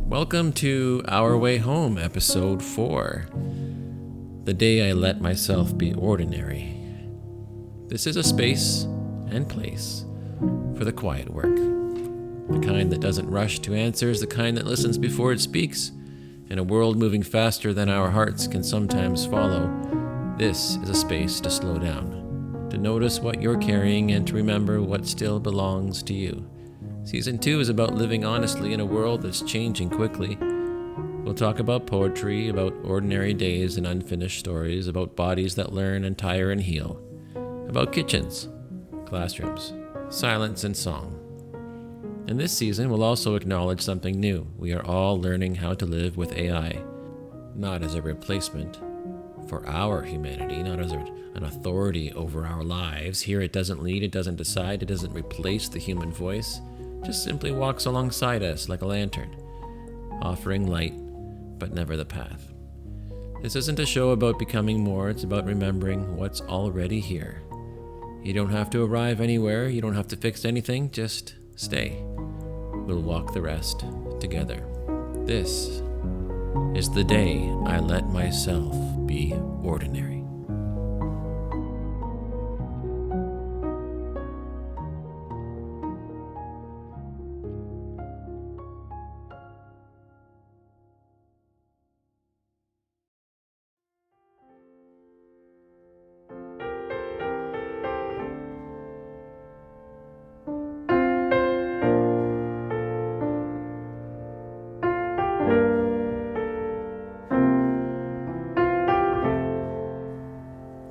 Welcome to Our Way Home, Episode 4. The Day I Let Myself Be Ordinary. This is a space and place for the quiet work. The kind that doesn't rush to answers, the kind that listens before it speaks. In a world moving faster than our hearts can sometimes follow, this is a space to slow down, to notice what you're carrying and to remember what still belongs to you. Season 2 is about living honestly in a world that's changing quickly. We'll talk about poetry, about ordinary days and unfinished stories, about bodies that learn and tire and heal, about kitchens, classrooms, silence and song. In this season, we'll also acknowledge something new. We are all learning how to live with AI, not as a replacement for our humanity, not as an authority over our lives. Here it doesn't lead, it doesn't decide, it doesn't replace the human voice. Just simply walks alongside us like a lantern, offering light, but never the path. This isn't a show about becoming more, it's about remembering what's already here. You don't have to arrive anywhere, you don't have to fix anything, just stay. We'll walk the rest together. This is the day I let myself be ordinary.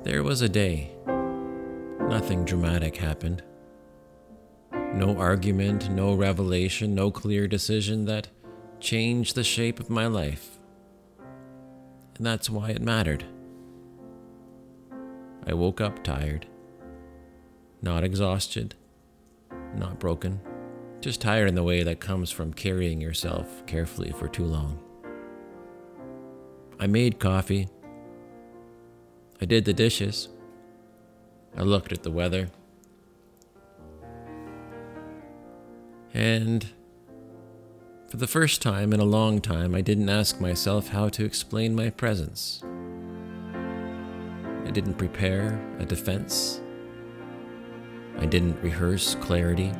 There was a day. Nothing dramatic happened. No argument, no revelation, no clear decision that changed the shape of my life. And that's why it mattered. I woke up tired. Not exhausted. Not broken. Just tired in the way that comes from carrying yourself carefully for too long. I made coffee. I did the dishes. I looked at the weather. And for the first time in a long time, I didn't ask myself how to explain my presence. I didn't prepare a defense. I didn't rehearse clarity.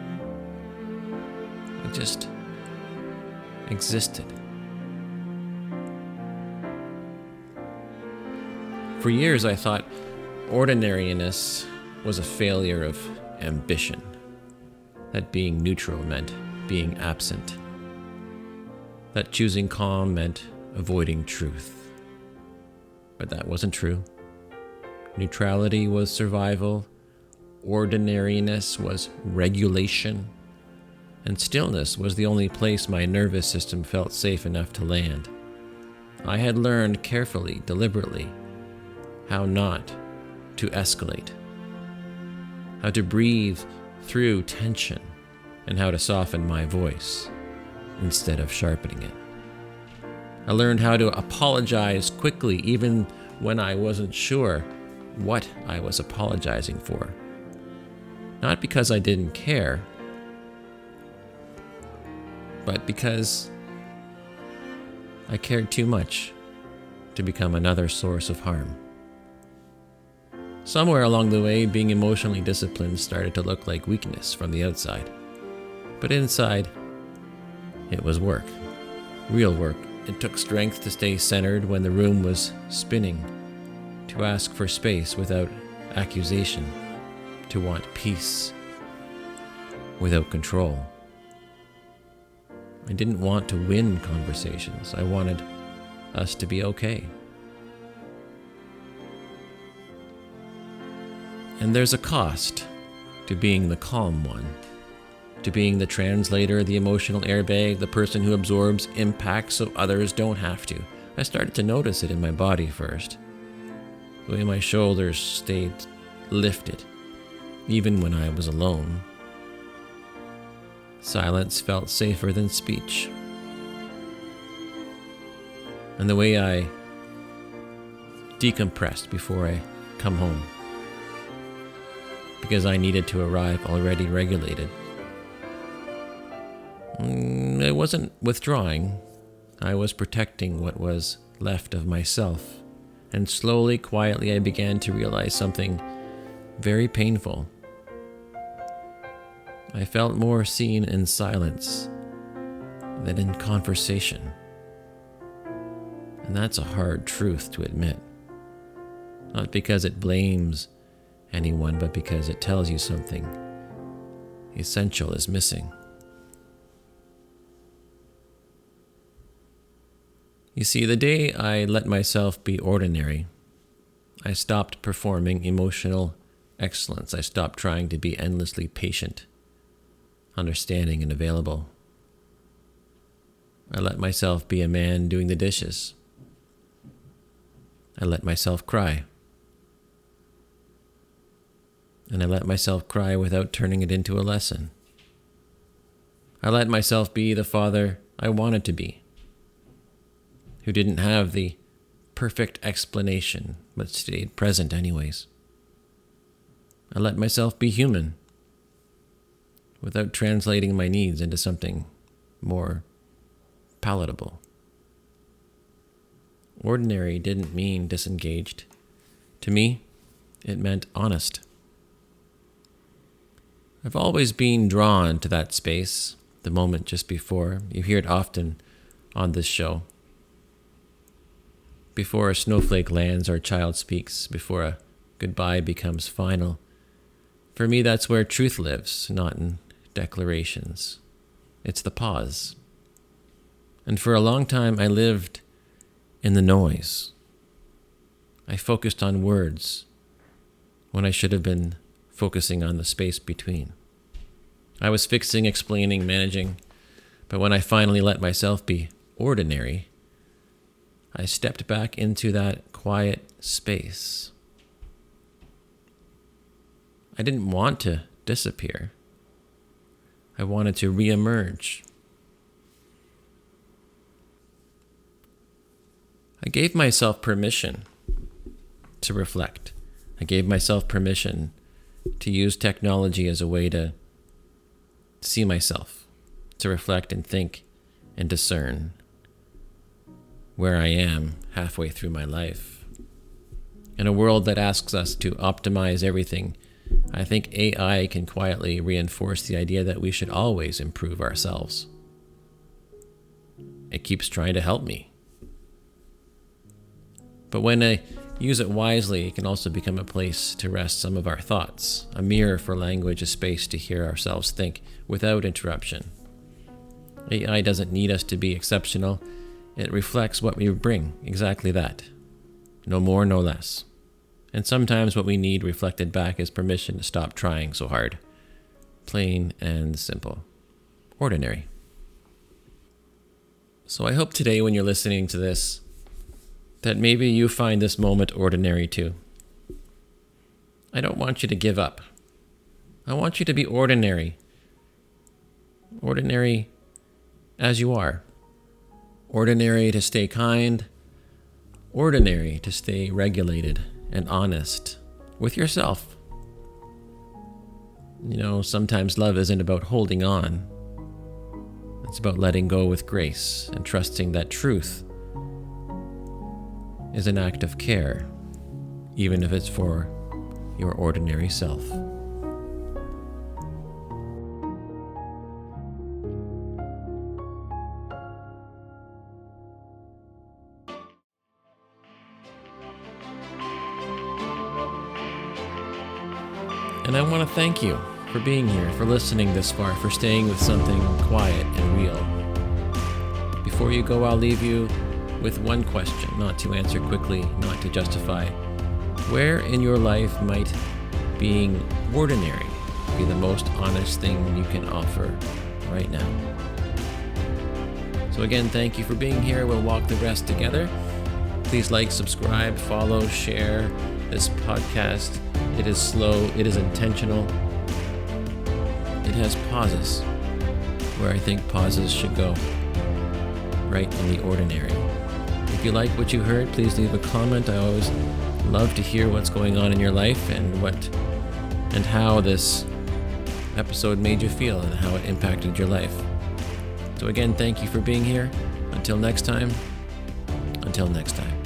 I just existed. For years, I thought ordinariness was a failure of ambition, that being neutral meant being absent, that choosing calm meant avoiding truth. But that wasn't true. Neutrality was survival, ordinariness was regulation, and stillness was the only place my nervous system felt safe enough to land. I had learned carefully, deliberately, how not to escalate, how to breathe through tension, and how to soften my voice instead of sharpening it. I learned how to apologize quickly, even when I wasn't sure what I was apologizing for. Not because I didn't care, but because I cared too much to become another source of harm. Somewhere along the way, being emotionally disciplined started to look like weakness from the outside. But inside, it was work. Real work. It took strength to stay centered when the room was spinning, to ask for space without accusation, to want peace without control. I didn't want to win conversations. I wanted us to be okay. And there's a cost to being the calm one, to being the translator, the emotional airbag, the person who absorbs impact so others don't have to. I started to notice it in my body first. The way my shoulders stayed lifted, even when I was alone. Silence felt safer than speech. And the way I decompressed before I come home. Because I needed to arrive already regulated. It wasn't withdrawing, I was protecting what was left of myself, and slowly, quietly, I began to realize something very painful. I felt more seen in silence than in conversation. And that's a hard truth to admit. Not because it blames anyone, but because it tells you something essential is missing. You see, the day I let myself be ordinary, I stopped performing emotional excellence. I stopped trying to be endlessly patient, understanding, and available. I let myself be a man doing the dishes. I let myself cry. And I let myself cry without turning it into a lesson. I let myself be the father I wanted to be, who didn't have the perfect explanation, but stayed present anyways. I let myself be human, without translating my needs into something more palatable. Ordinary didn't mean disengaged. To me, it meant honest. I've always been drawn to that space, the moment just before. You hear it often on this show. Before a snowflake lands or a child speaks, before a goodbye becomes final. For me, that's where truth lives, not in declarations. It's the pause. And for a long time, I lived in the noise. I focused on words when I should have been focusing on the space between. I was fixing, explaining, managing, but when I finally let myself be ordinary, I stepped back into that quiet space. I didn't want to disappear. I wanted to reemerge. I gave myself permission to reflect. I gave myself permission to use technology as a way to see myself, to reflect and think and discern where I am halfway through my life. In a world that asks us to optimize everything, I think AI can quietly reinforce the idea that we should always improve ourselves. It keeps trying to help me. But when I use it wisely, it can also become a place to rest some of our thoughts, a mirror for language, a space to hear ourselves think without interruption. AI doesn't need us to be exceptional. It reflects what we bring, exactly that. No more, no less. And sometimes what we need reflected back is permission to stop trying so hard. Plain and simple. Ordinary. So I hope today when you're listening to this, that maybe you find this moment ordinary too. I don't want you to give up. I want you to be ordinary. Ordinary as you are. Ordinary to stay kind. Ordinary to stay regulated and honest with yourself. You know, sometimes love isn't about holding on. It's about letting go with grace and trusting that truth is an act of care, even if it's for your ordinary self. And I want to thank you for being here, for listening this far, for staying with something quiet and real. Before you go, I'll leave you with one question, not to answer quickly, not to justify. Where in your life might being ordinary be the most honest thing you can offer right now? So again, thank you for being here. We'll walk the rest together. Please like, subscribe, follow, share this podcast. It is slow, it is intentional. It has pauses where I think pauses should go, right in the ordinary. If you like what you heard, please leave a comment. I always love to hear what's going on in your life and how this episode made you feel and how it impacted your life. So again, thank you for being here. Until next time, until next time.